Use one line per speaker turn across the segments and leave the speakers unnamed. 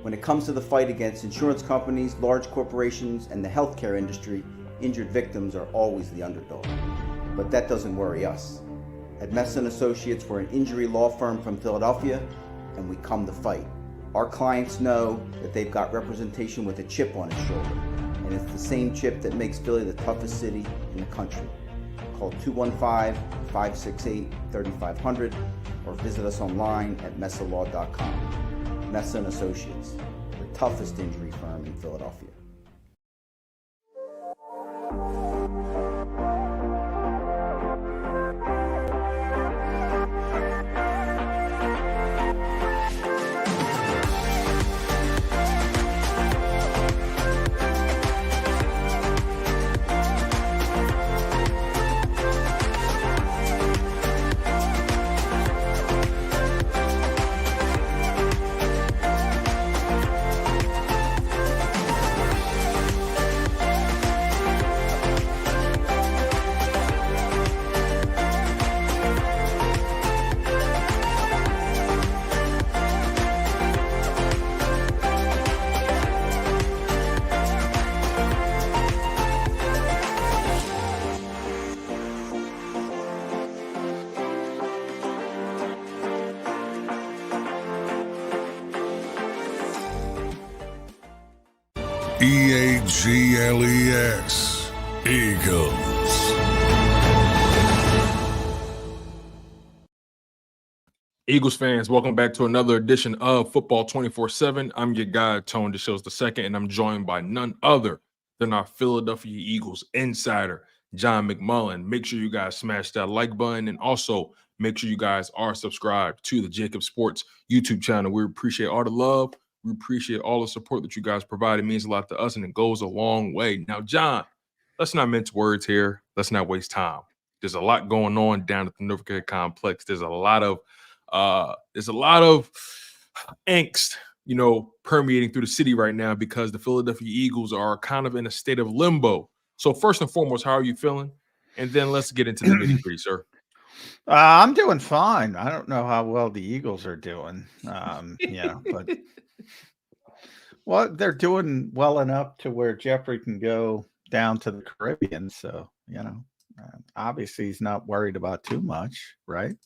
When it comes to the fight against insurance companies, large corporations, and the healthcare industry, injured victims are always the underdog. But that doesn't worry us. At Messa Associates, we're an injury law firm from Philadelphia, and we come to fight. Our clients know that they've got representation with a chip on its shoulder, and it's the same chip that makes Philly the toughest city in the country. Call 215-568-3500 or visit us online at messalaw.com. Messa Associates, the toughest injury firm in Philadelphia.
EAGLES, Eagles.
Eagles fans, welcome back to another edition of Football 24/7. I'm your guy, Tone DeShields II, and I'm joined by none other than our Philadelphia Eagles insider, John McMullen. Make sure you guys smash that like button, and also make sure you guys are subscribed to the JAKIB Sports YouTube channel. We appreciate all the love. We appreciate all the support that you guys provide. It means a lot to us, and it goes a long way. Now, John, let's not mince words here. Let's not waste time. There's a lot going on down at the Novacare complex. There's a lot of angst, permeating through the city right now because the Philadelphia Eagles are kind of in a state of limbo. So first and foremost, how are you feeling? And then let's get into the nitty-gritty, sir.
I'm doing fine. I don't know how well the Eagles are doing, but well, they're doing well enough to where Jeffrey can go down to the Caribbean. So, obviously he's not worried about too much, right?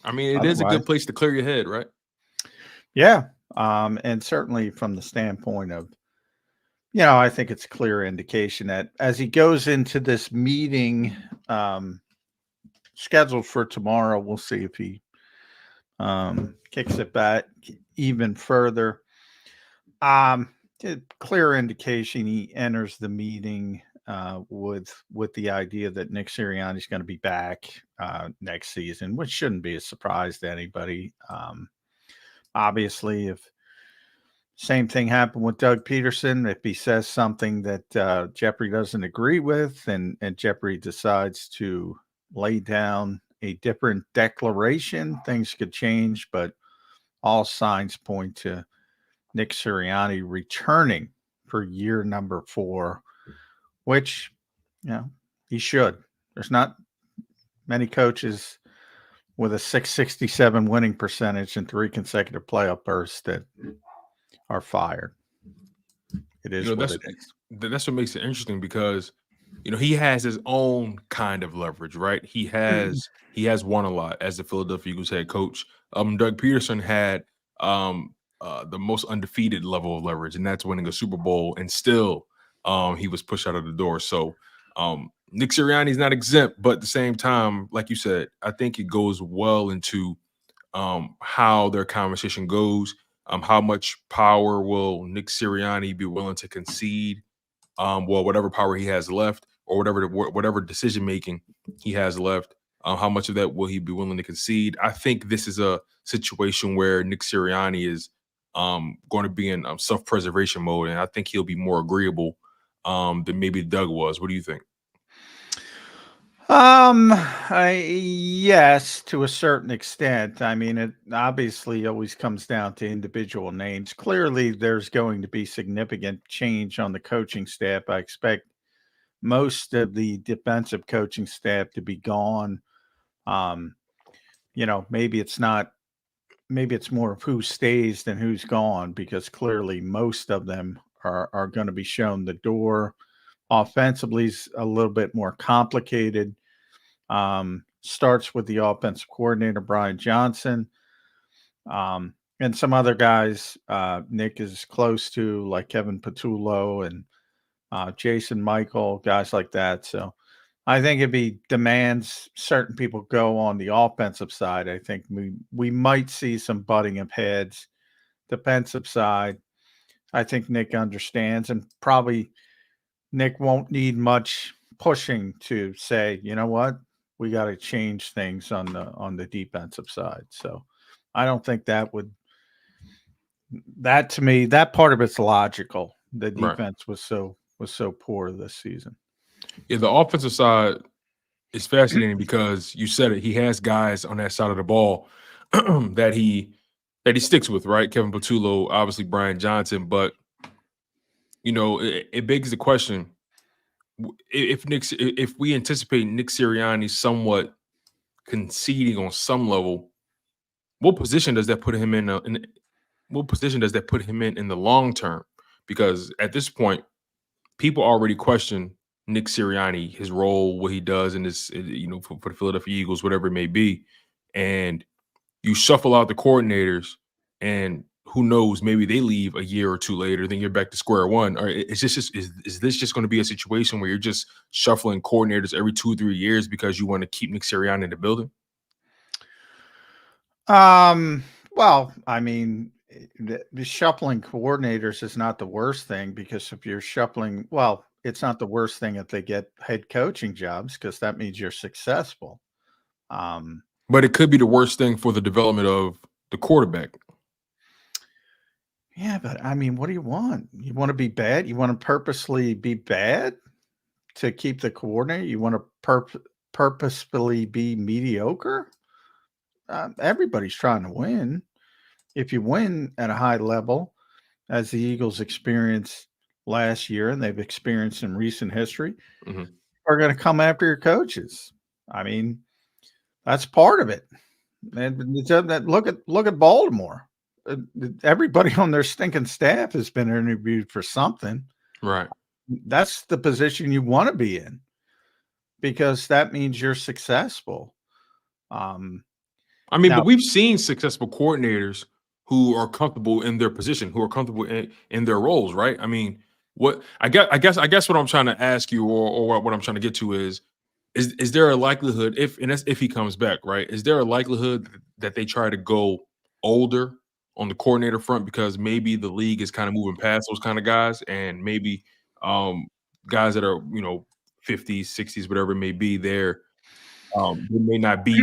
I mean, it is a good place to clear your head, right?
Yeah. And certainly from the standpoint of, I think it's a clear indication that as he goes into this meeting scheduled for tomorrow, we'll see if he kicks it back even further. Clear indication he enters the meeting with the idea that Nick Sirianni is going to be back next season, which shouldn't be a surprise to anybody. Obviously, if same thing happened with Doug Peterson, if he says something that Jeffrey doesn't agree with, and Jeffrey decides to lay down a different declaration, things could change, but all signs point to Nick Sirianni returning for year number 4, which, he should. There's not many coaches with a 667 winning percentage and 3 consecutive playoff bursts that are fired. It is what it is.
That's what makes it interesting because, he has his own kind of leverage, right? He has won a lot as the Philadelphia Eagles head coach. Doug Peterson had the most undefeated level of leverage, and that's winning a Super Bowl, and still he was pushed out of the door. So Nick Sirianni is not exempt, but at the same time, like you said, I think it goes well into how their conversation goes. How much power will Nick Sirianni be willing to concede? Whatever power he has left, or whatever decision making he has left, how much of that will he be willing to concede? I think this is a situation where Nick Sirianni is going to be in self-preservation mode, and I think he'll be more agreeable than maybe Doug was. What do you think?
Yes, to a certain extent. I mean, it obviously always comes down to individual names. Clearly, there's going to be significant change on the coaching staff. I expect most of the defensive coaching staff to be gone. Maybe it's not maybe it's more of who stays than who's gone, because clearly most of them are going to be shown the door. Offensively is a little bit more complicated. Starts with the offensive coordinator, Brian Johnson. And some other guys Nick is close to, like Kevin Patullo and Jason Michael, guys like that. So I think if he demands certain people go on the offensive side, I think we might see some butting of heads. Defensive side, I think Nick understands, and probably Nick won't need much pushing to say, you know what, we got to change things on the defensive side. So I don't think that to me, that part of it's logical. The
Right.
defense was so poor this season.
Yeah, the offensive side is fascinating because you said it. He has guys on that side of the ball that he sticks with, right? Kevin Patullo, obviously Brian Johnson, but it begs the question: if we anticipate Nick Sirianni somewhat conceding on some level, what position does that put him in? What position does that put him in the long term? Because at this point, people already question Nick Sirianni, his role, what he does in this, for the Philadelphia Eagles, whatever it may be. And you shuffle out the coordinators, and who knows, maybe they leave a year or two later, then you're back to square one. Or is this just going to be a situation where you're just shuffling coordinators every 2-3 years because you want to keep Nick Sirianni in the building?
Well, I mean, the shuffling coordinators is not the worst thing, because if you're shuffling, well, it's not the worst thing if they get head coaching jobs, because that means you're successful.
But it could be the worst thing for the development of the quarterback.
Yeah, but I mean, what do you want? You want to be bad? You want to purposely be bad to keep the coordinator? You want to purposefully be mediocre? Everybody's trying to win. If you win at a high level, as the Eagles experienced last year and they've experienced in recent history, are going to come after your coaches. I mean, that's part of it. And look at Baltimore. Everybody on their stinking staff has been interviewed for something.
Right.
That's the position you want to be in, because that means you're successful.
But we've seen successful coordinators who are comfortable in their position, who are comfortable in their roles, right? I mean, I guess what I'm trying to ask you, or what I'm trying to get to is there a likelihood, if he comes back, right? Is there a likelihood that they try to go older on the coordinator front, because maybe the league is kind of moving past those kind of guys, and maybe guys that are 50s, 60s, whatever it may be, they may not be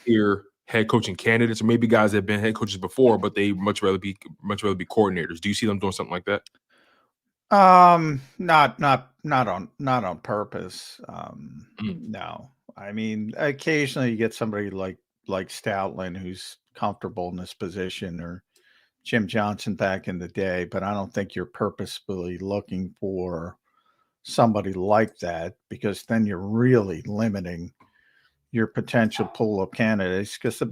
here head coaching candidates, or maybe guys that have been head coaches before, but they much rather be coordinators. Do you see them doing something like that?
Not on purpose. No. I mean, occasionally you get somebody like Stoutland who's comfortable in this position, or Jim Johnson back in the day, but I don't think you're purposefully looking for somebody like that, because then you're really limiting your potential pool of candidates, because the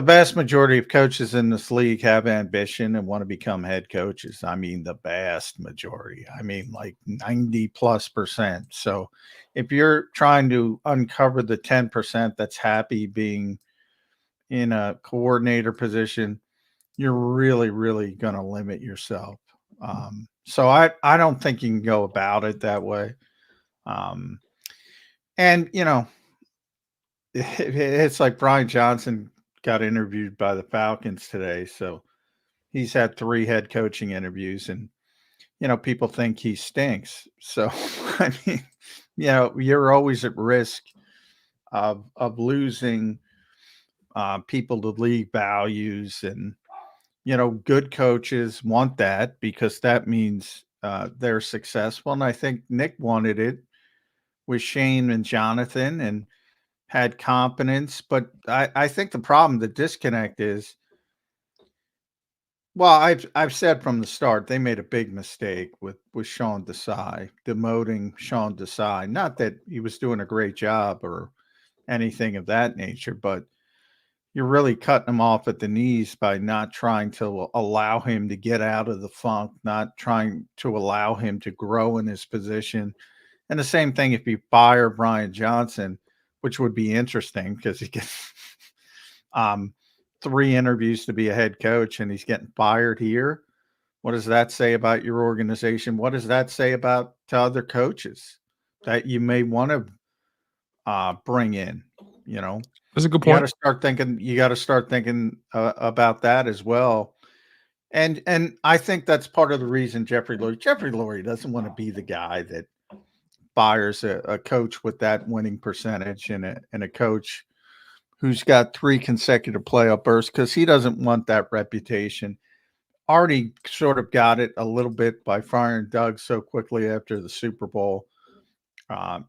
vast majority of coaches in this league have ambition and want to become head coaches. I mean, the vast majority. I mean, like 90+%. So if you're trying to uncover the 10% that's happy being in a coordinator position, you're really, really going to limit yourself. So I don't think you can go about it that way. And, it's like Brian Johnson got interviewed by the Falcons today. So he's had 3 head coaching interviews, and, people think he stinks. So, I mean, you're always at risk of losing people the league values, and, good coaches want that, because that means they're successful. And I think Nick wanted it with Shane and Jonathan, and had confidence. But I think the problem, the disconnect is, well, I've said from the start, they made a big mistake with Sean Desai, demoting Sean Desai. Not that he was doing a great job or anything of that nature, but you're really cutting him off at the knees by not trying to allow him to get out of the funk, not trying to allow him to grow in his position. And the same thing if you fire Brian Johnson, which would be interesting because he gets 3 interviews to be a head coach and he's getting fired here. What does that say about your organization? What does that say about to other coaches that you may want to bring in? You know,
That's a good
you got
point.
to start thinking. You got to start thinking about that as well. And I think that's part of the reason Jeffrey Lurie doesn't want to be the guy that fires a coach with that winning percentage and a coach who's got 3 consecutive playoff bursts, because he doesn't want that reputation. Already sort of got it a little bit by firing Doug so quickly after the Super Bowl.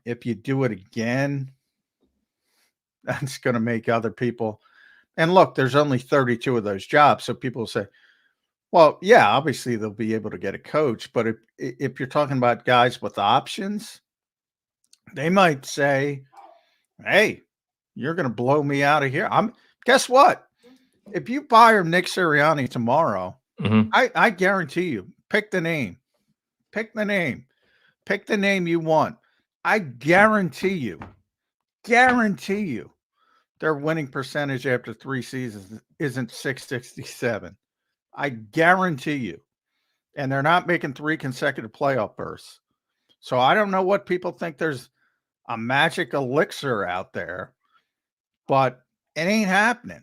If you do it again, that's going to make other people. And look, there's only 32 of those jobs. So people say, well, yeah, obviously they'll be able to get a coach. But if you're talking about guys with options, they might say, hey, you're going to blow me out of here. Guess what? If you fire Nick Sirianni tomorrow, I guarantee you, pick the name you want. I guarantee you, their winning percentage after 3 seasons isn't 667. I guarantee you. And they're not making 3 consecutive playoff bursts. So I don't know what people think there's a magic elixir out there, but it ain't happening.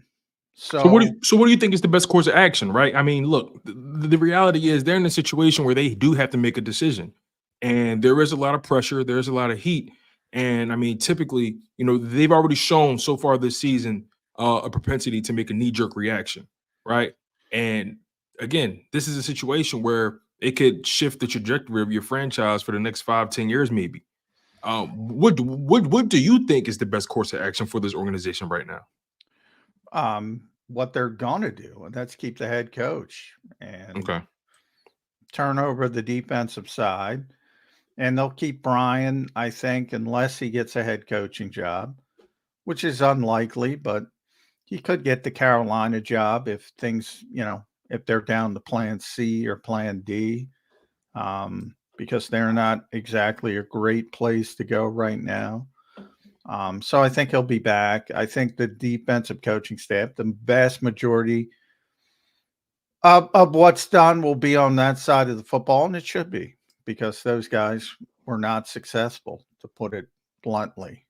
So
what do you think is the best course of action, right? I mean, look, the reality is they're in a situation where they do have to make a decision. And there is a lot of pressure, there's a lot of heat. And I mean, typically, you know, they've already shown so far this season a propensity to make a knee-jerk reaction, right? And again, this is a situation where it could shift the trajectory of your franchise for the next 5-10 years, maybe. What do you think is the best course of action for this organization right now?
what they're going to do, and that's keep the head coach and
Okay.
turn over the defensive side. And they'll keep Brian, I think, unless he gets a head coaching job, which is unlikely, but he could get the Carolina job if things, if they're down to plan C or plan D, because they're not exactly a great place to go right now. So I think he'll be back. I think the defensive coaching staff, the vast majority of what's done will be on that side of the football, and it should be, because those guys were not successful, to put it bluntly.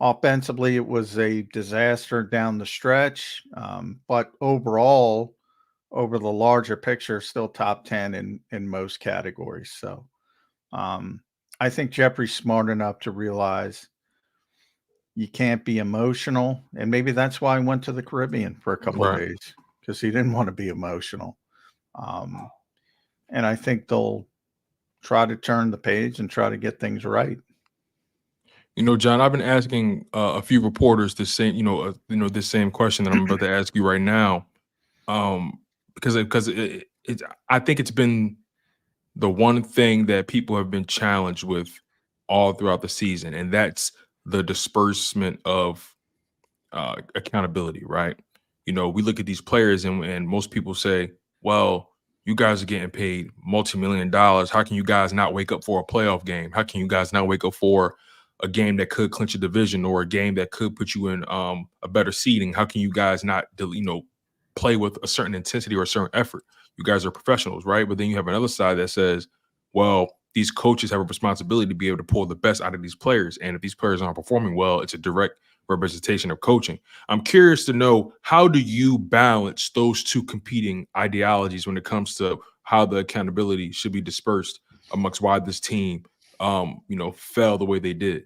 Offensively, it was a disaster down the stretch, but overall, over the larger picture, still top 10 in most categories. So I think Jeffrey's smart enough to realize you can't be emotional, and maybe that's why I went to the Caribbean for a couple of days, because he didn't want to be emotional. And I think they'll try to turn the page and try to get things right.
You know, John, I've been asking a few reporters the same, this same question that I'm about to ask you right now, because I think it's been the one thing that people have been challenged with all throughout the season, and that's the disbursement of accountability, right? You know, we look at these players and most people say, well, you guys are getting paid multi-million dollars. How can you guys not wake up for a playoff game? How can you guys not wake up for a game that could clinch a division or a game that could put you in a better seeding? How can you guys not, play with a certain intensity or a certain effort? You guys are professionals, right? But then you have another side that says, well, these coaches have a responsibility to be able to pull the best out of these players. And if these players aren't performing well, it's a direct representation of coaching. I'm curious to know, how do you balance those two competing ideologies when it comes to how the accountability should be dispersed amongst why this team, fell the way they did?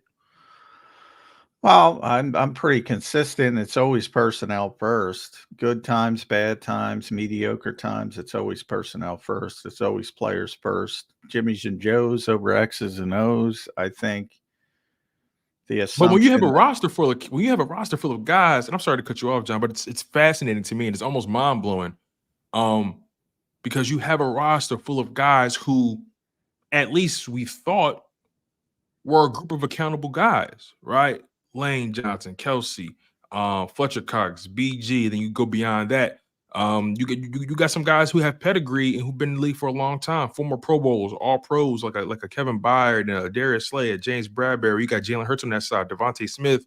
Well, I'm pretty consistent. It's always personnel first. Good times, bad times, mediocre times. It's always personnel first. It's always players first. Jimmy's and Joe's over X's and O's. I think the assumption.
But when you have a roster full of guys, and I'm sorry to cut you off, John, but it's fascinating to me, and it's almost mind blowing, because you have a roster full of guys who, at least we thought, were a group of accountable guys, right? Lane Johnson, Kelsey, Fletcher Cox, BG. Then you go beyond that. You got some guys who have pedigree and who've been in the league for a long time, former Pro Bowls, all pros, like a Kevin Byard, Darius Slay, James Bradbury. You got Jalen Hurts on that side, Devontae Smith.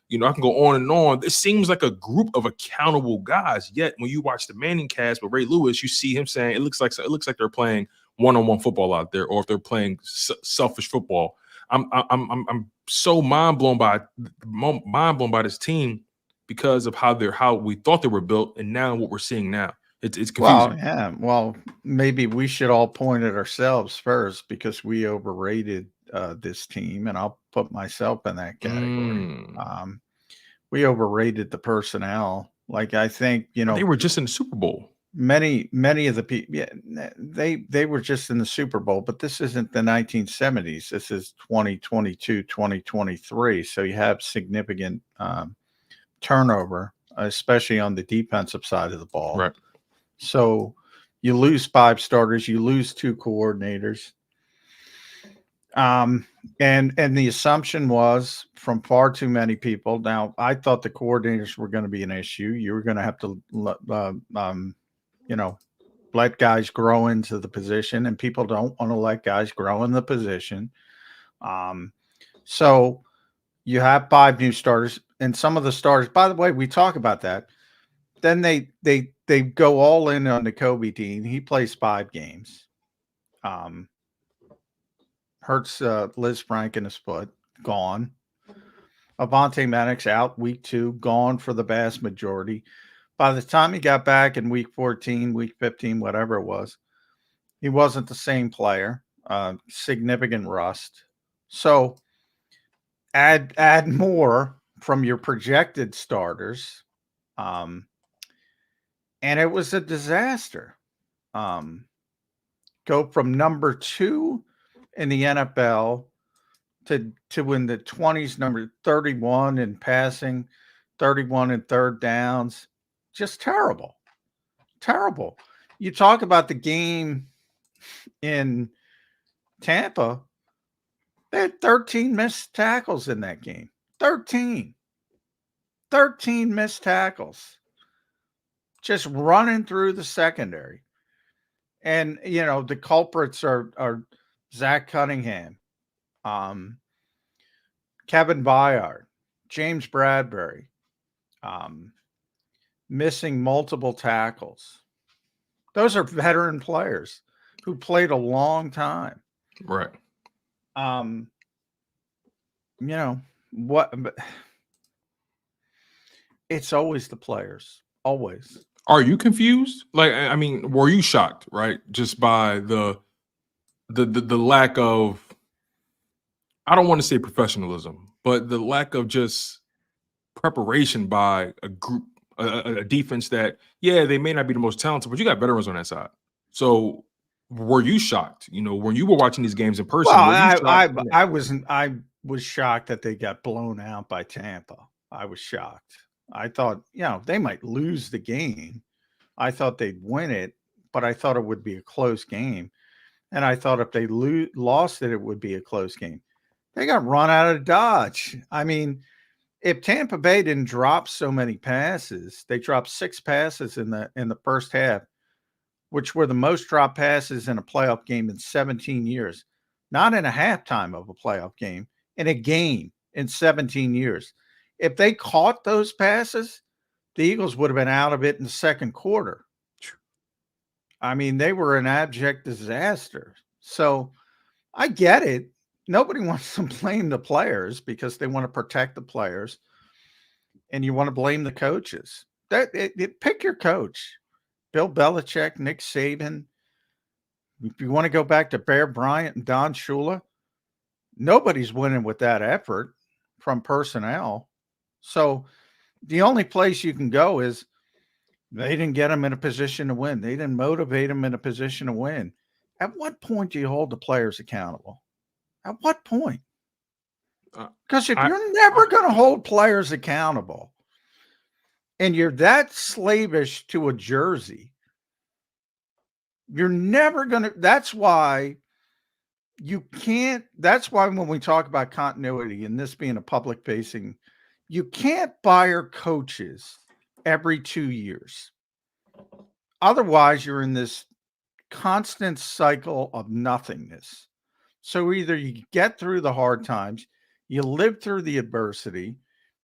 You know, I can go on and on. It seems like a group of accountable guys. Yet when you watch the Manning cast with Ray Lewis, you see him saying it looks like they're playing one-on-one football out there, or if they're playing selfish football. I'm so mind blown by this team because of how we thought they were built, and now what we're seeing now. It's confusing.
Well, yeah. Well, maybe we should all point at ourselves first because we overrated this team, and I'll put myself in that category. We overrated the personnel. Like, I think, you know,
they were just in the Super Bowl.
Many of the people, yeah, they were just in the Super Bowl, but this isn't the 1970s. This is 2022, 2023. So you have significant turnover, especially on the defensive side of the ball.
Right.
So you lose 5 starters, you lose 2 coordinators. And the assumption was from far too many people. Now, I thought the coordinators were going to be an issue. You were going to have to, you know, let guys grow into the position, and people don't want to let guys grow in the position. So you have 5 new starters, and some of the starters, by the way, we talk about that. Then they go all in on the Kobe Dean. He plays 5 games. Hurts Liz Frank in his foot, gone. Avonte Maddox out week 2, gone for the vast majority. By the time he got back in week 14, week 15, whatever it was, he wasn't the same player. Significant rust. So add more from your projected starters. And it was a disaster. Go from number 2 in the NFL to in the 20s, number 31 in passing, 31 in third downs. Just terrible. Terrible. You talk about the game in Tampa. They had 13 missed tackles in that game. 13 missed tackles. Just running through the secondary. And, you know, the culprits are Zach Cunningham, Kevin Byard, James Bradbury, missing multiple tackles. Those are veteran players who played a long time.
Right.
You know, but it's always the players. Always.
Are you confused? Like, I mean, were you shocked, right? Just by the lack of, I don't want to say professionalism, but the lack of just preparation by a group, a defense that, yeah, they may not be the most talented, but you got veterans on that side. So were you shocked? You know, when you were watching these games in person,
well,
I
was shocked that they got blown out by Tampa. I was shocked. I thought, you know, they might lose the game. I thought they'd win it, but I thought it would be a close game. And I thought if they lost it, it would be a close game. They got run out of Dodge. I mean, if Tampa Bay didn't drop so many passes, they dropped 6 passes in the first half, which were the most dropped passes in a playoff game in 17 years. Not in a halftime of a playoff game, in a game in 17 years. If they caught those passes, the Eagles would have been out of it in the second quarter. I mean, they were an abject disaster. So I get it. Nobody wants to blame the players because they want to protect the players, and you want to blame the coaches. Pick your coach. Bill Belichick, Nick Saban. If you want to go back to Bear Bryant and Don Shula, nobody's winning with that effort from personnel. So the only place you can go is they didn't get them in a position to win. They didn't motivate them in a position to win. At what point do you hold the players accountable? At what point? Because if you're never going to hold players accountable and you're that slavish to a jersey, you're never going to. That's why you can't. That's why when we talk about continuity and this being a public facing, you can't fire coaches every 2 years. Otherwise, you're in this constant cycle of nothingness. So either you get through the hard times, you live through the adversity,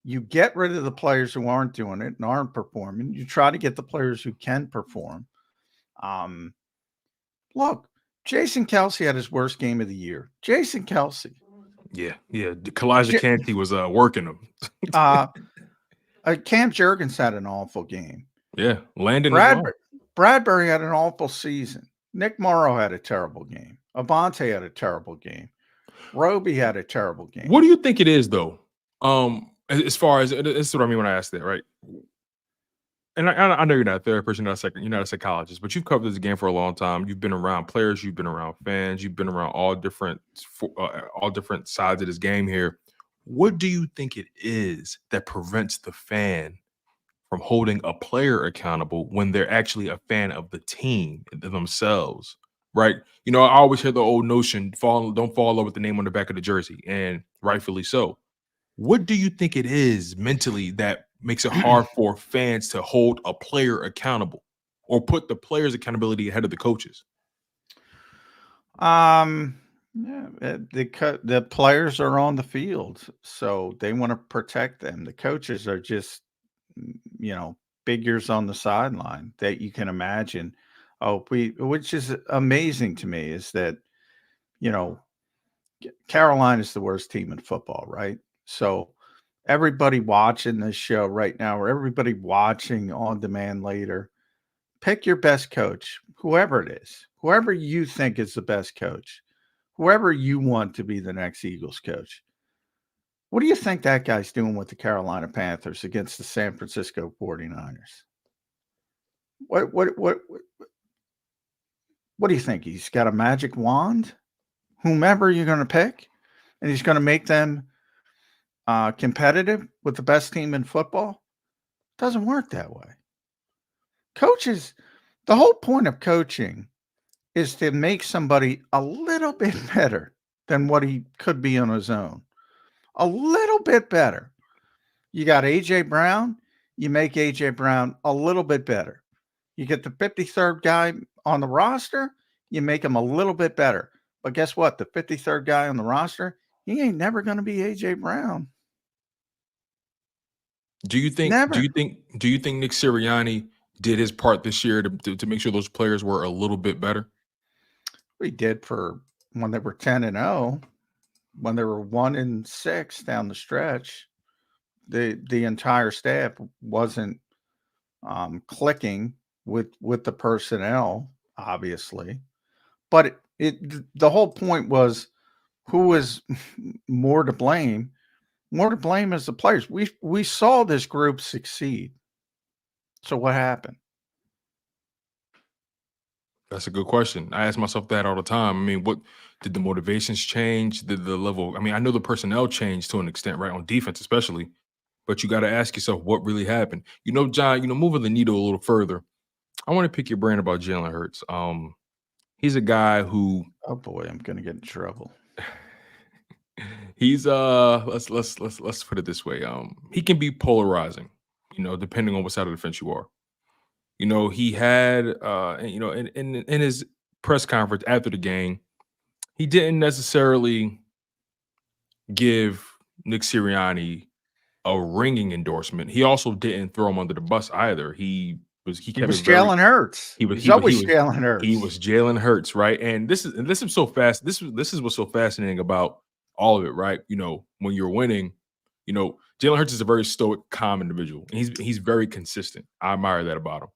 you get rid of the players who aren't doing it and aren't performing. You try to get the players who can perform. Look, Jason Kelsey had his worst game of the year. Jason Kelsey.
Yeah. Kalijah Kancey was working him.
Cam Jurgens had an awful game.
Yeah, Landon.
Bradbury had an awful season. Nick Morrow had a terrible game. Avante had a terrible game. Roby had a terrible game.
What do you think it is, though? As far as this is what I mean when I ask that, right? And I know you're not a therapist, you're not a psychologist, but you've covered this game for a long time. You've been around players, you've been around fans, you've been around all different sides of this game here. What do you think it is that prevents the fan from holding a player accountable when they're actually a fan of the team themselves, right? I always hear the old notion, don't fall in love with the name on the back of the jersey, and rightfully so. What do you think it is mentally that makes it hard for fans to hold a player accountable or put the player's accountability ahead of the coaches?
The players are on the field, so they want to protect them. The coaches are just, figures on the sideline that you can imagine. Which is amazing to me is that, Carolina is the worst team in football, right? So everybody watching this show right now, or everybody watching on demand later, pick your best coach, whoever it is, whoever you think is the best coach, whoever you want to be the next Eagles coach. What do you think that guy's doing with the Carolina Panthers against the San Francisco 49ers? What do you think? He's got a magic wand? Whomever you're going to pick, and he's going to make them competitive with the best team in football? Doesn't work that way. Coaches, the whole point of coaching is to make somebody a little bit better than what he could be on his own. A little bit better. You got A.J. Brown, you make A.J. Brown a little bit better. You get the 53rd guy on the roster, you make him a little bit better. But guess what? The 53rd guy on the roster, he ain't never going to be A.J. Brown.
Do you think Nick Sirianni did his part this year to make sure those players were a little bit better?
We did for when they were 10-0, when they were 1-6 down the stretch. The entire staff wasn't clicking with the personnel, obviously, but the whole point was who was more to blame. More to blame is the players. We saw this group succeed. So what happened?
That's a good question. I ask myself that all the time. I mean, what did the motivations change? Did the level? I mean, I know the personnel changed to an extent, right? On defense, especially. But you got to ask yourself what really happened. John, moving the needle a little further, I want to pick your brain about Jalen Hurts. He's a guy who,
oh boy, I'm going to get in trouble.
He's let's put it this way. He can be polarizing, depending on what side of the fence you are. He had in his press conference after the game, he didn't necessarily give Nick Sirianni a ringing endorsement. He also didn't throw him under the bus either. He was
Jalen Hurts. He's always Jalen Hurts.
He was Jalen Hurts, right? And this is so fast. This is what's so fascinating about all of it, right? When you're winning, Jalen Hurts is a very stoic, calm individual. And he's very consistent. I admire that about him.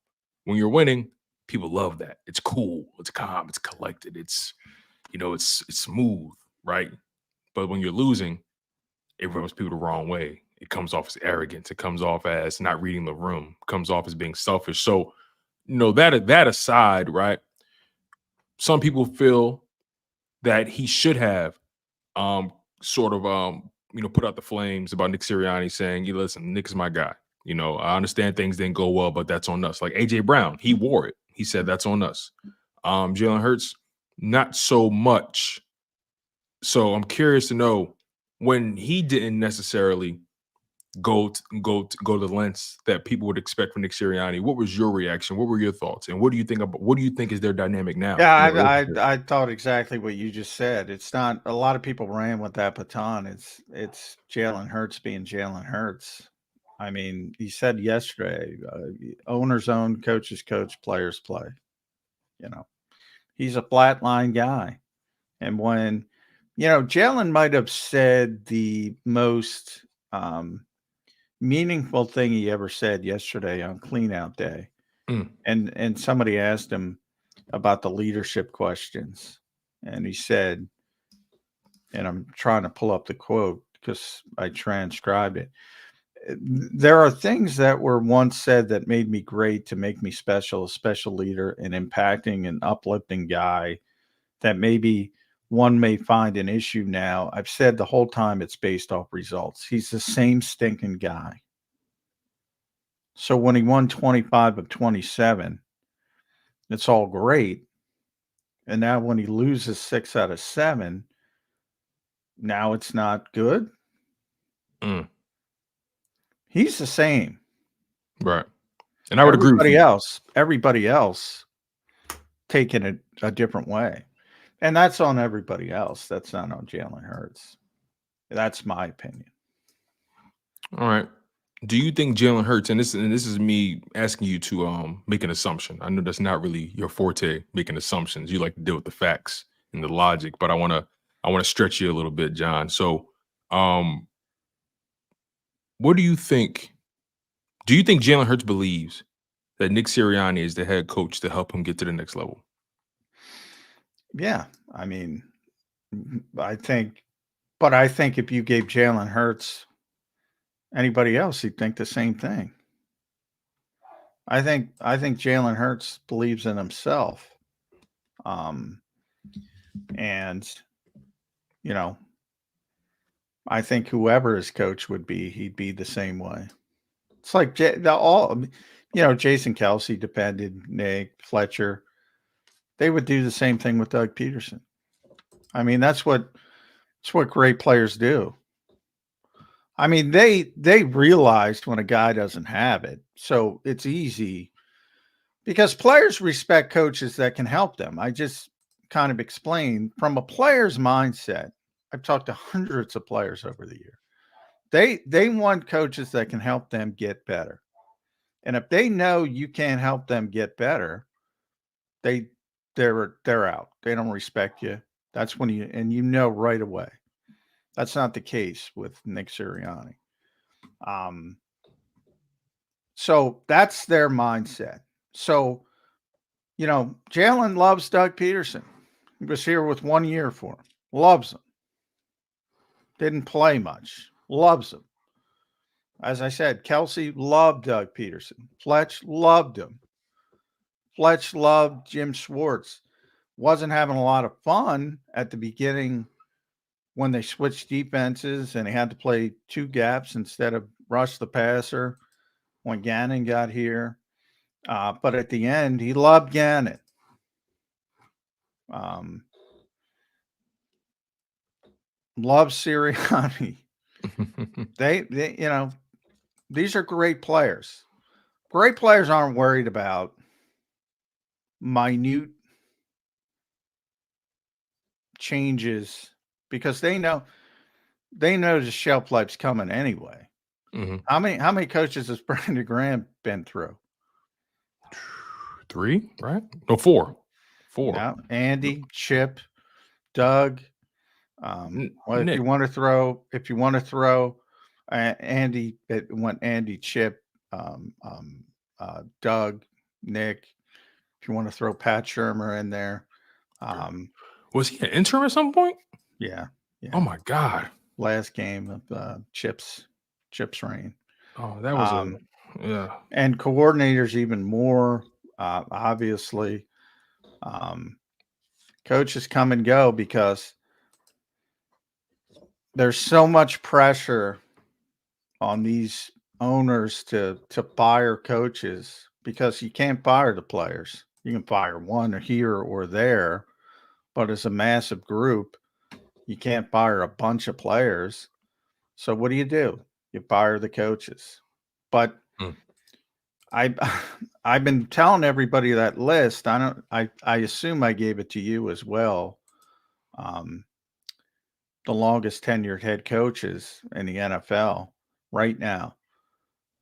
When you're winning, people love that. It's cool. It's calm. It's collected. It's smooth, right? But when you're losing, it rubs people the wrong way. It comes off as arrogance. It comes off as not reading the room. It comes off as being selfish. So, that aside, right? Some people feel that he should have put out the flames about Nick Sirianni saying, listen, Nick is my guy. I understand things didn't go well, but that's on us. Like A.J. Brown, he wore it. He said that's on us. Jalen Hurts, not so much. So I'm curious to know when he didn't necessarily go to the lengths that people would expect from Nick Sirianni. What was your reaction? What were your thoughts? And what do you think is their dynamic now?
Yeah, I thought exactly what you just said. It's not a lot of people ran with that baton. It's Jalen Hurts being Jalen Hurts. I mean, he said yesterday, owners own, coaches coach, players play. You know, he's a flatline guy. And when, Jalen might have said the most meaningful thing he ever said yesterday on clean out day. And somebody asked him about the leadership questions. And he said, and I'm trying to pull up the quote because I transcribed it. There are things that were once said that made me great to make me special, a special leader, an impacting and uplifting guy that maybe one may find an issue now. I've said the whole time it's based off results. He's the same stinking guy. So when he won 25 of 27, it's all great. And now when he loses 6 out of 7, now it's not good. He's the same.
Right. And I would agree with you.
Everybody else taking it a different way. And that's on everybody else. That's not on Jalen Hurts. That's my opinion.
All right. Do you think Jalen Hurts, and this is me asking you to make an assumption. I know that's not really your forte, making assumptions. You like to deal with the facts and the logic, but I wanna stretch you a little bit, John. So what do you think? Do you think Jalen Hurts believes that Nick Sirianni is the head coach to help him get to the next level?
Yeah. I mean, I think if you gave Jalen Hurts anybody else, he'd think the same thing. I think Jalen Hurts believes in himself. And I think whoever his coach would be, he'd be the same way. It's like Jason Kelsey depended, Nick, Fletcher. They would do the same thing with Doug Peterson. I mean, that's what great players do. I mean, they realized when a guy doesn't have it. So it's easy because players respect coaches that can help them. I just kind of explained from a player's mindset. I've talked to hundreds of players over the year. They want coaches that can help them get better. And if they know you can't help them get better, they're out. They don't respect you. That's when you right away. That's not the case with Nick Sirianni. So that's their mindset. So, Jalen loves Doug Peterson. He was here with 1 year for him. Loves him. Didn't play much. Loves him. As I said, Kelsey loved Doug Peterson. Fletch loved him. Fletch loved Jim Schwartz. Wasn't having a lot of fun at the beginning when they switched defenses and he had to play 2 gaps instead of rush the passer when Gannon got here. But at the end, he loved Gannon. Loves Sirianni. they these are great players. Great players aren't worried about minute changes because they know the shelf life's coming anyway.
Mm-hmm.
How many coaches has Brandon Graham been through?
3, right? No, 4. 4.
Yeah, Andy, Chip, Doug. If you want to throw, Andy, it went Andy, Chip, Doug, Nick. If you want to throw Pat Shurmur in there.
Was he an interim at some point?
Yeah.
Oh my God.
Last game of Chip's reign.
Oh, that was yeah.
And coordinators even more, obviously. Coaches come and go because there's so much pressure on these owners to fire coaches because you can't fire the players. You can fire one here or there, but as a massive group, you can't fire a bunch of players. So what do? you fire the coaches. But
Mm.
I've been telling everybody that list. I assume I gave it to you as well. The longest tenured head coaches in the NFL right now: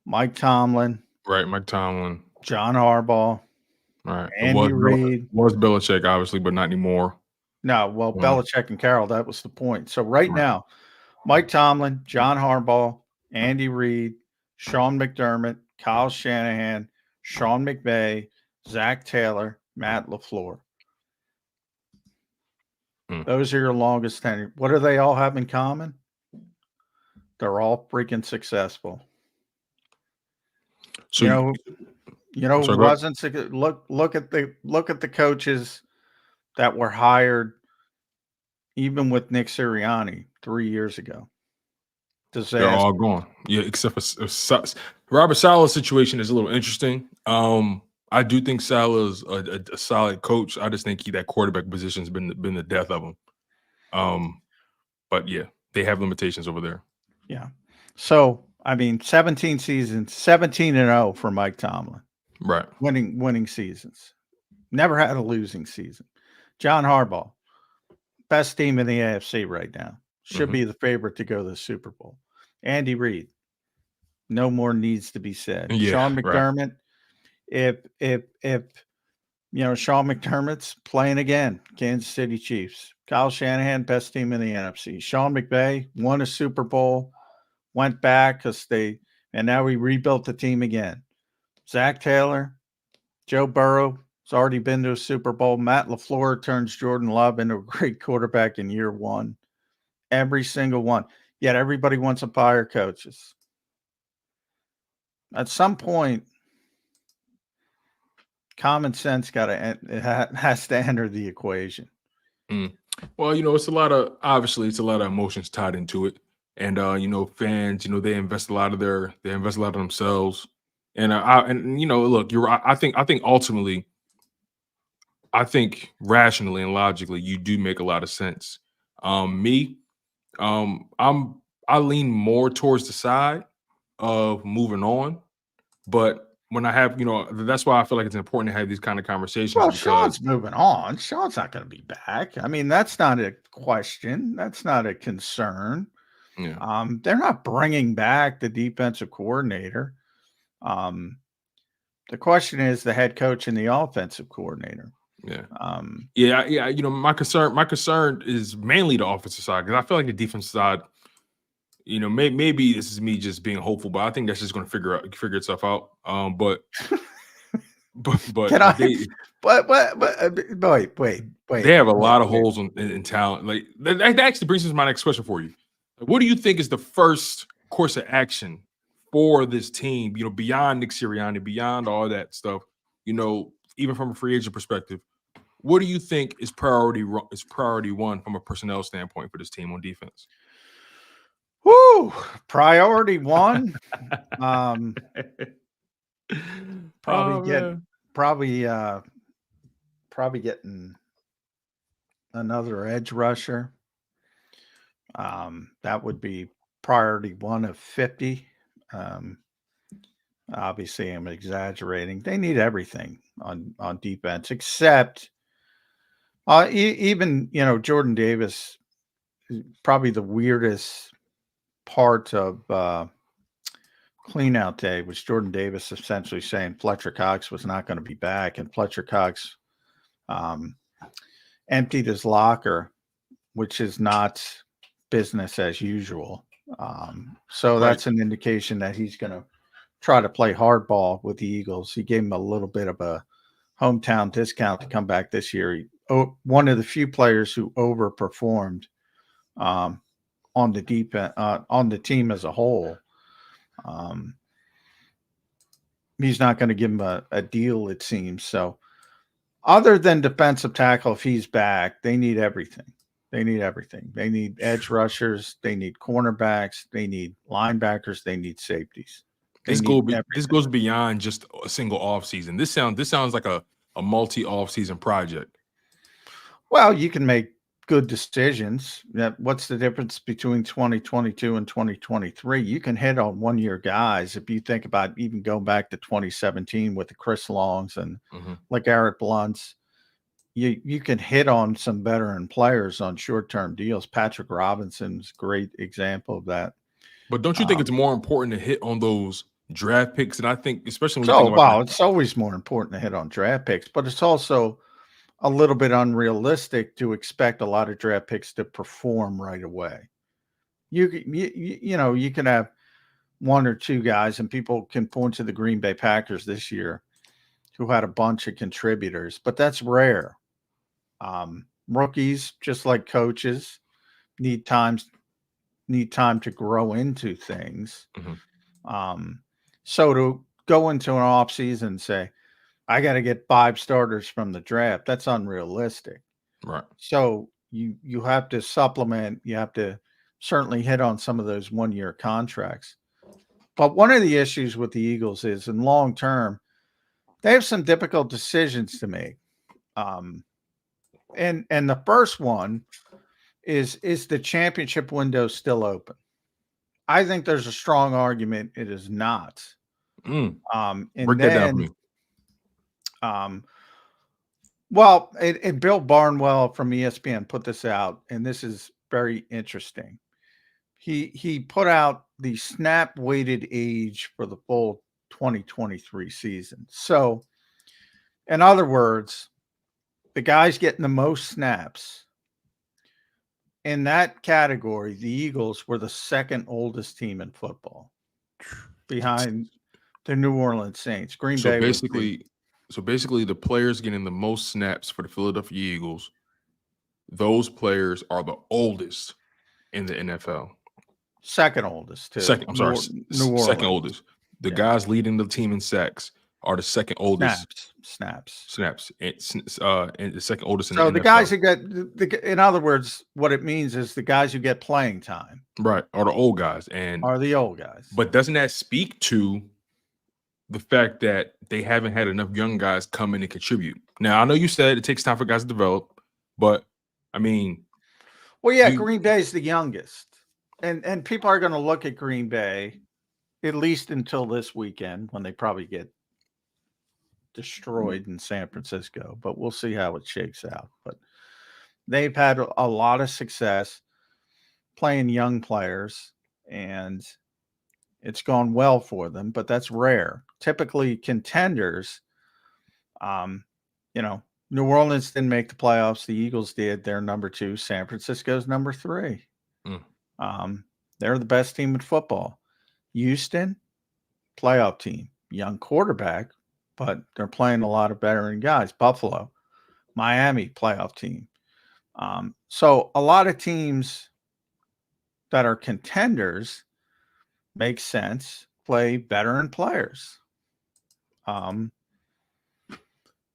Mike Tomlin,
Right, Mike Tomlin.
John Harbaugh,
Right.
Andy Reid.
Was Belichick, obviously, but not anymore.
No, well,
Wow.
Belichick and Carroll, that was the point. So right
Right.
now, Mike Tomlin, John Harbaugh, Andy Reid, Sean McDermott, Kyle Shanahan, Sean McVay, Zach Taylor, Matt LaFleur. Those are your longest tenure. What do they all have in common? They're all freaking successful.
So
you know who wasn't look at the coaches that were hired even with Nick Sirianni 3 years ago. Disaster.
They're all gone. Yeah, except for Robert Saleh's situation is a little interesting. I do think Saleh's a solid coach. I just think that quarterback position's been the death of him. But yeah, they have limitations over there.
Yeah. So I mean, 17 seasons, 17-0 for Mike Tomlin.
Right.
Winning seasons. Never had a losing season. John Harbaugh, best team in the AFC right now. Should be the favorite to go to the Super Bowl. Andy Reid, no more needs to be said.
Yeah,
Sean McDermott, if Sean McDermott's playing again, Kansas City Chiefs. Kyle Shanahan, best team in the NFC. Sean McVay won a Super Bowl, went back and now we rebuilt the team again. Zach Taylor, Joe Burrow has already been to a Super Bowl. Matt LaFleur turns Jordan Love into a great quarterback in year one. Every single one. Yet everybody wants to fire coaches. At some point, common sense has to enter the equation.
Well, it's a lot of emotions tied into it, and fans, they invest a lot of themselves, and look, you're right. I think ultimately, I think rationally and logically, you do make a lot of sense. I lean more towards the side of moving on, but when I have, that's why I feel like it's important to have these kind of conversations.
Well, Sean's moving on. Sean's not going to be back. I mean, that's not a question. That's not a concern.
Yeah.
They're not bringing back the defensive coordinator. The question is the head coach and the offensive coordinator.
Yeah. My concern is mainly the offensive side, because I feel like the defensive side, maybe this is me just being hopeful, but I think that's just going to figure itself out. But
wait.
They have a lot of holes in talent. Like that actually brings us to my next question for you. What do you think is the first course of action for this team? Beyond Nick Sirianni, beyond all that stuff. Even from a free agent perspective, what do you think is priority one from a personnel standpoint for this team on defense?
Woo! Priority one. Probably getting another edge rusher. That would be priority one of 50. Obviously, I'm exaggerating. They need everything on defense, except even Jordan Davis. Probably the weirdest part of clean out day was Jordan Davis essentially saying Fletcher Cox was not going to be back, and Fletcher Cox emptied his locker, which is not business as usual. So that's an indication that he's going to try to play hardball with the Eagles. He gave him a little bit of a hometown discount to come back this year. One of the few players who overperformed on the defense, on the team as a whole. He's not going to give him a deal, it seems. So other than defensive tackle, if he's back, they need everything. They need everything. They need edge rushers. They need cornerbacks. They need linebackers. They need safeties.
This goes beyond just a single offseason. This sounds like a multi-offseason project.
Well, you can make good decisions. What's the difference between 2022 and 2023? You can hit on 1-year guys. If you think about even going back to 2017 with the Chris Longs and LeGarrette Blunts, you can hit on some veteran players on short-term deals. Patrick Robinson's a great example of that.
But don't you think it's more important to hit on those draft picks? And I think, especially when you think about
well, it's always more important to hit on draft picks, but it's also a little bit unrealistic to expect a lot of draft picks to perform right away. You can have 1 or 2 guys, and people can point to the Green Bay Packers this year who had a bunch of contributors, but that's rare. Rookies, just like coaches, need time to grow into things. So to go into an offseason and say, I got to get 5 starters from the draft, that's unrealistic.
Right.
So you have to supplement. You have to certainly hit on some of those 1-year contracts. But one of the issues with the Eagles is in long term, they have some difficult decisions to make. And the first one is the championship window still open? I think there's a strong argument it is not.
Break that down for me.
Well, Bill Barnwell from ESPN put this out, and this is very interesting. He put out the snap weighted age for the full 2023 season. So, in other words, the guys getting the most snaps in that category, the Eagles were the second oldest team in football, behind the New Orleans Saints. Green Bay.
So basically, the players getting the most snaps for the Philadelphia Eagles, those players are the oldest in the NFL.
Second oldest.
Second oldest. The guys leading the team in sacks are the second oldest.
Snaps.
And the second oldest in
so
the NFL.
Guys who get, in other words, what it means is the guys who get playing time,
right, are the old guys,
But
doesn't that speak to the fact that they haven't had enough young guys come in and contribute? Now, I know you said it takes time for guys to develop, but I mean,
Green Bay's the youngest, and people are going to look at Green Bay at least until this weekend when they probably get destroyed in San Francisco, but we'll see how it shakes out. But they've had a lot of success playing young players, and it's gone well for them, but that's rare. Typically contenders, New Orleans didn't make the playoffs. The Eagles did. They're number 2. San Francisco's number 3. They're the best team in football. Houston, playoff team, young quarterback, but they're playing a lot of veteran guys. Buffalo, Miami, playoff team. So a lot of teams that are contenders, makes sense, play veteran players.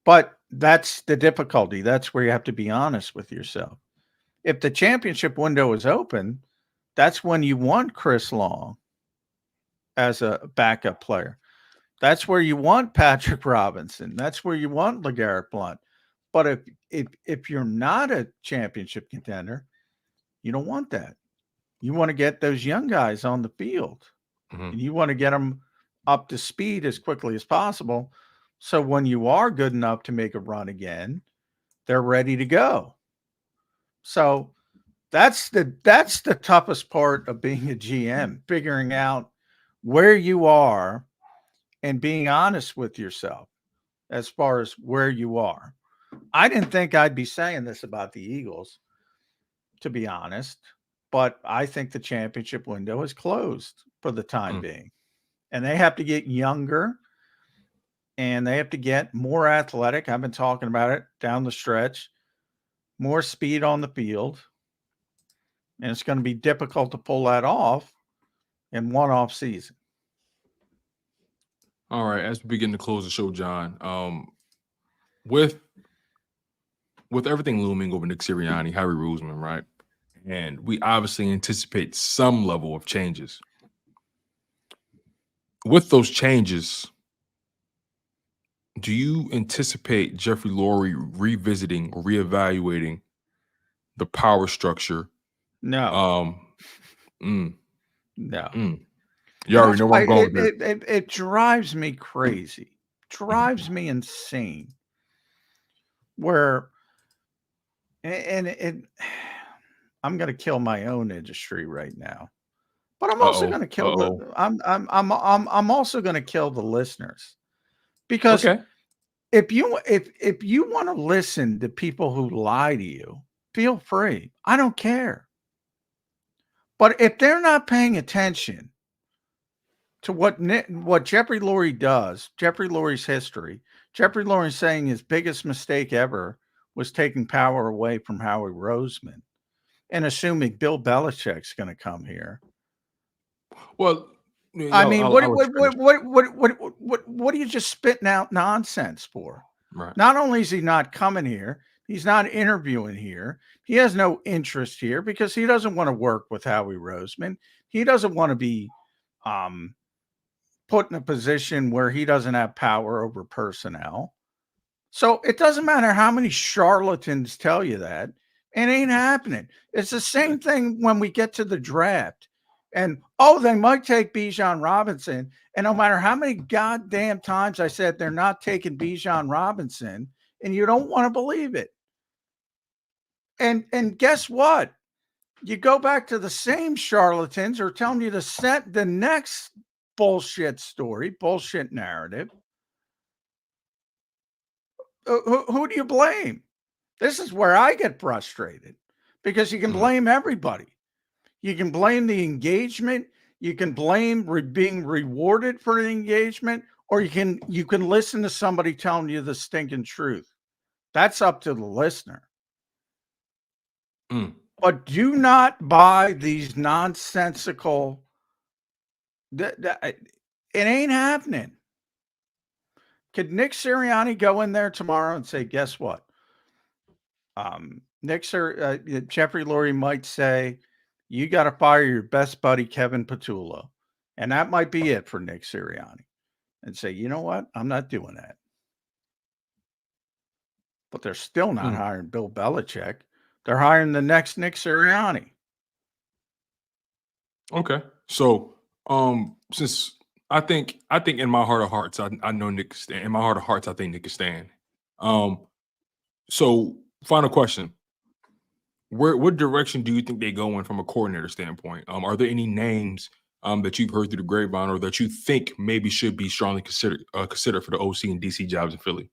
But that's the difficulty. That's where you have to be honest with yourself. If the championship window is open, that's when you want Chris Long as a backup player. That's where you want Patrick Robinson. That's where you want LeGarrette Blount. But if you're not a championship contender, you don't want that. You want to get those young guys on the field. And you want to get them up to speed as quickly as possible. So when you are good enough to make a run again, they're ready to go. So that's the toughest part of being a GM, figuring out where you are and being honest with yourself as far as where you are. I didn't think I'd be saying this about the Eagles, to be honest, but I think the championship window is closed for the time being. And they have to get younger and they have to get more athletic. I've been talking about it down the stretch, more speed on the field. And it's going to be difficult to pull that off in one off season.
All right, as we begin to close the show, John, with everything looming over Nick Sirianni, Harry Roseman, right? And we obviously anticipate some level of changes. With those changes, do you anticipate Jeffrey Lurie revisiting or reevaluating the power structure.
No,
No.
no.
You already
That's
know where
why
I'm going with this.
it drives me crazy, drives me insane. Where and it, I'm going to kill my own industry right now, but I'm also going to kill the.
Uh-oh.
I'm also going to kill the listeners because
Okay.
if you want to listen to people who lie to you, feel free. I don't care. But if they're not paying attention to what Jeffrey Lurie does, Jeffrey Lurie's history, Jeffrey Lurie saying his biggest mistake ever was taking power away from Howie Roseman and assuming Bill Belichick's going to come here.
Well,
I mean,
I'll let you finish.
what are you just spitting out nonsense for?
Right.
Not only is he not coming here, he's not interviewing here. He has no interest here because he doesn't want to work with Howie Roseman. He doesn't want to be put in a position where he doesn't have power over personnel. So it doesn't matter how many charlatans tell you that. It ain't happening. It's the same thing when we get to the draft. And, they might take Bijan Robinson. And no matter how many goddamn times I said they're not taking Bijan Robinson, and you don't want to believe it. And guess what? You go back to the same charlatans who are telling you to set the next bullshit story, bullshit narrative. Who do you blame? This is where I get frustrated because you can blame everybody. You can blame the engagement. You can blame being rewarded for the engagement, or you can listen to somebody telling you the stinking truth. That's up to the listener. But do not buy these nonsensical. It ain't happening. Could Nick Sirianni go in there tomorrow and say, guess what? Jeffrey Lurie might say, you got to fire your best buddy, Kevin Patullo. And that might be it for Nick Sirianni. And say, you know what? I'm not doing that. But they're still not hiring Bill Belichick. They're hiring the next Nick Sirianni.
Okay. So, since I think in my heart of hearts, I know Nick can stand. In my heart of hearts, I think Nick can stand. So final question. What direction do you think they go in from a coordinator standpoint? Are there any names that you've heard through the grapevine or that you think maybe should be strongly considered for the OC and DC jobs in Philly?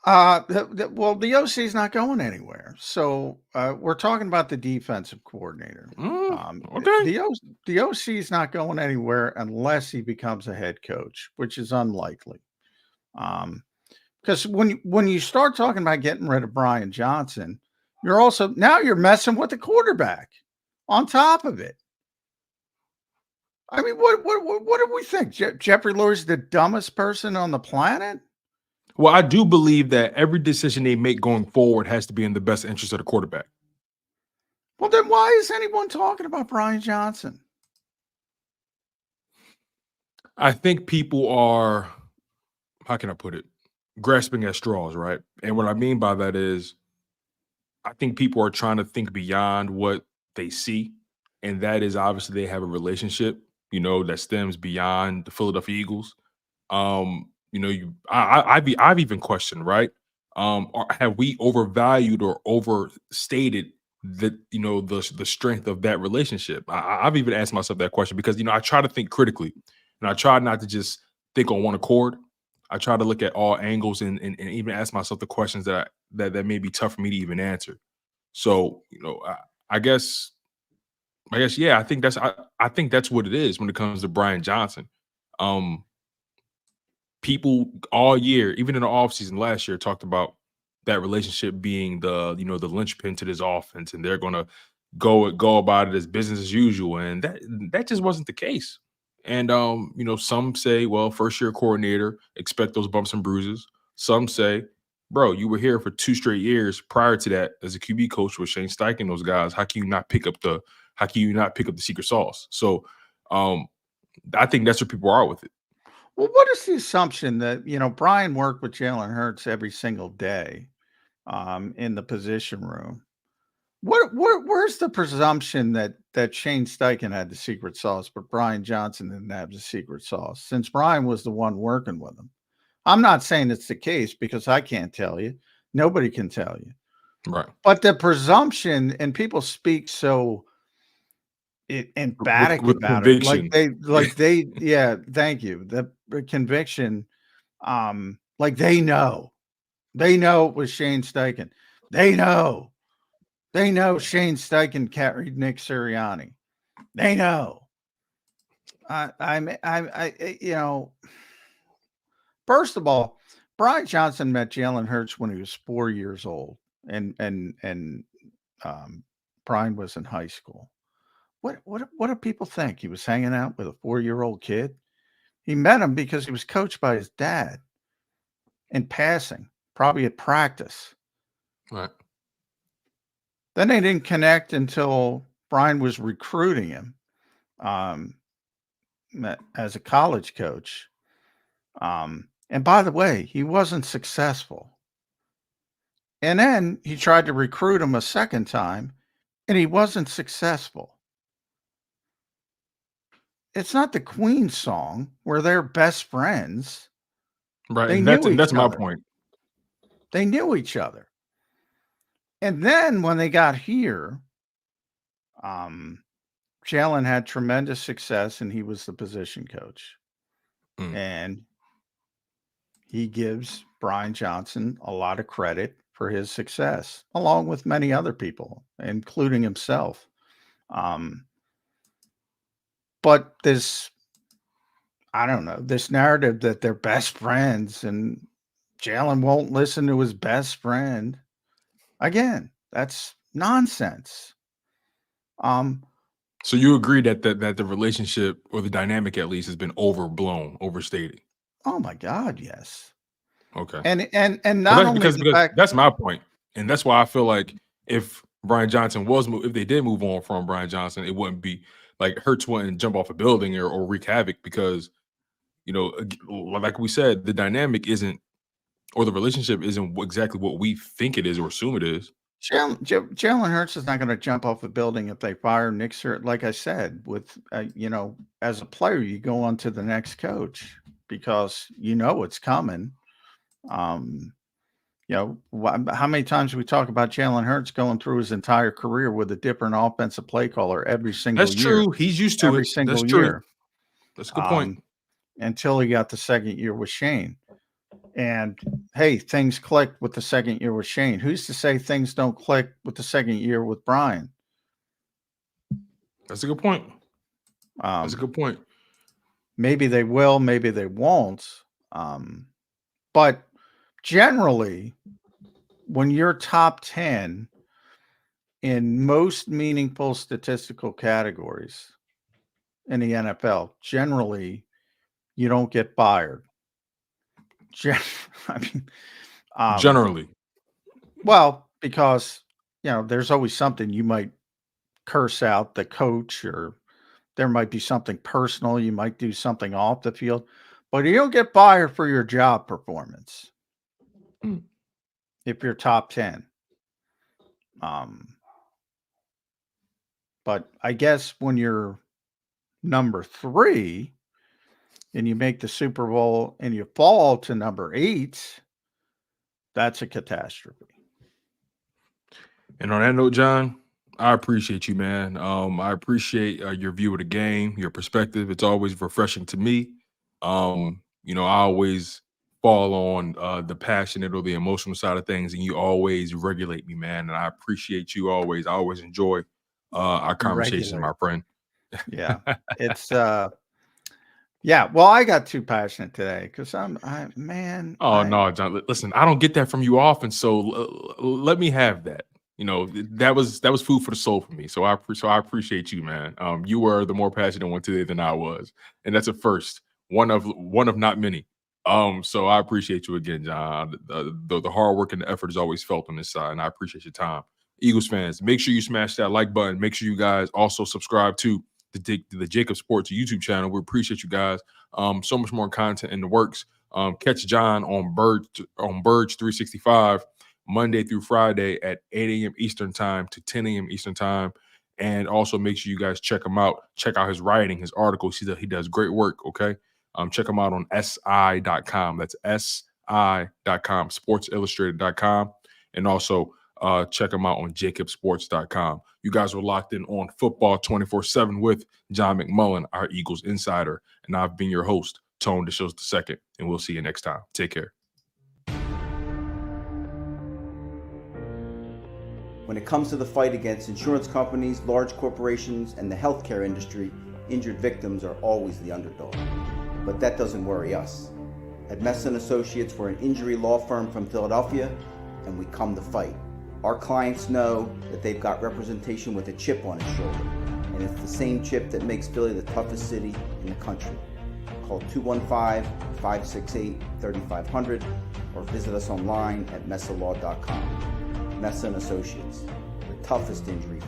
Well, the OC is not going anywhere. So we're talking about the defensive coordinator.
Okay.
The OC is not going anywhere unless he becomes a head coach, which is unlikely. Because when you start talking about getting rid of Brian Johnson, you're messing with the quarterback on top of it. I mean, what do we think? Jeffrey Lurie's the dumbest person on the planet?
Well, I do believe that every decision they make going forward has to be in the best interest of the quarterback.
Well, then why is anyone talking about Brian Johnson?
I think people are, how can I put it, grasping at straws, right? And what I mean by that is, I think people are trying to think beyond what they see. And that is obviously they have a relationship, that stems beyond the Philadelphia Eagles. I've even questioned, right? Have we overvalued or overstated the strength of that relationship? I've even asked myself that question because I try to think critically, and I try not to just think on one accord. I try to look at all angles and even ask myself the questions that may be tough for me to even answer. So I guess yeah. I think that's what it is when it comes to Brian Johnson. People all year, even in the offseason last year, talked about that relationship being the linchpin to this offense, and they're gonna go about it as business as usual, and that just wasn't the case. And some say, well, first year coordinator, expect those bumps and bruises. Some say, bro, you were here for 2 straight years prior to that as a QB coach with Shane Steichen, those guys. How can you not pick up the secret sauce? So I think that's where people are with it.
Well, what is the assumption that, Brian worked with Jalen Hurts every single day in the position room? Where's the presumption that Shane Steichen had the secret sauce, but Brian Johnson didn't have the secret sauce, since Brian was the one working with him? I'm not saying it's the case because I can't tell you. Nobody can tell you.
Right.
But the presumption, and people speak so emphatic
with
about
conviction.
it, yeah, thank you. The conviction, like they know it was Shane Steichen. They know Shane Steichen carried Nick Sirianni. They know. You know, first of all, Brian Johnson met Jalen Hurts when he was 4 years old, and Brian was in high school. What do people think? He was hanging out with a 4-year-old kid? He met him because he was coached by his dad in passing, probably at practice.
Right.
Then they didn't connect until Brian was recruiting him as a college coach. And by the way, he wasn't successful. And then he tried to recruit him a second time, and he wasn't successful. It's not the Queen song where they're best friends.
Right.
They
And
knew
that's
each
my
other.
point.
They knew each other. And then when they got here, Jalen had tremendous success, and he was the position coach. And he gives Brian Johnson a lot of credit for his success, along with many other people, including himself. But this, I don't know, this narrative that they're best friends and Jalen won't listen to his best friend. Again, that's nonsense.
So you agree that the relationship, or the dynamic at least, has been overblown, overstated?
Oh my God, yes.
Okay.
And not only
because
the fact,
that's my point, and that's why I feel like if Brian Johnson if they did move on from Brian Johnson, it wouldn't be like Hurts wouldn't jump off a building or wreak havoc, because, you know, like we said, the dynamic isn't, or the relationship isn't exactly what we think it is or assume it is.
Jalen Hurts is not going to jump off a building if they fire Nick Sirianni. Like I said, with you know, as a player, you go on to the next coach because you know it's coming. You know, how many times we talk about Jalen Hurts going through his entire career with a different offensive play caller every single
That's
year.
true. He's used to
Every
it.
single
That's true.
year.
That's a good point.
Until he got the second year with Shane. And hey, things clicked with the second year with Shane. Who's to say things don't click with the second year with Brian?
That's a good point. That's a good point.
Maybe they will, maybe they won't. But generally, when you're top 10 in most meaningful statistical categories in the NFL, generally, you don't get fired. I mean,
Generally.
Well, because, you know, there's always something you might curse out the coach, or there might be something personal. You might do something off the field, but you don't get fired for your job performance if you're top 10. But I guess when you're number 3 and you make the Super Bowl and you fall to number 8, that's a catastrophe.
And on that note, John, I appreciate you, man. I appreciate your view of the game, your perspective. It's always refreshing to me. You know, I always fall on the passionate or the emotional side of things, and you always regulate me, man. And I appreciate you always. I always enjoy our conversations, my friend.
Yeah, it's yeah. Well, I got too passionate today because man.
Oh no, John. Listen, I don't get that from you often, so let me have that. You know, that was food for the soul for me. So I appreciate you, man. You were the more passionate one today than I was, and that's a first, one of not many. So I appreciate you again, John. The hard work and the effort is always felt on this side, and I appreciate your time. Eagles fans, make sure you smash that like button. Make sure you guys also subscribe to the JAKIB Sports YouTube channel. We appreciate you guys. So much more content in the works. Catch John on Birds 365 Monday through Friday at 8 a.m. Eastern time to 10 a.m. Eastern time. And also make sure you guys check him out. Check out his writing, his articles. He does great work, okay? Check him out on si.com. That's si.com, sportsillustrated.com. And also check him out on jakibsports.com. You guys were locked in on Football 24/7 with John McMullen, our Eagles insider. And I've been your host, Tone DeShields II. And we'll see you next time. Take care.
When it comes to the fight against insurance companies, large corporations, and the healthcare industry, injured victims are always the underdog. But that doesn't worry us. At Messa Associates, we're an injury law firm from Philadelphia, and we come to fight. Our clients know that they've got representation with a chip on its shoulder, and it's the same chip that makes Philly the toughest city in the country. Call 215-568-3500 or visit us online at messalaw.com. Messa Associates, the toughest injury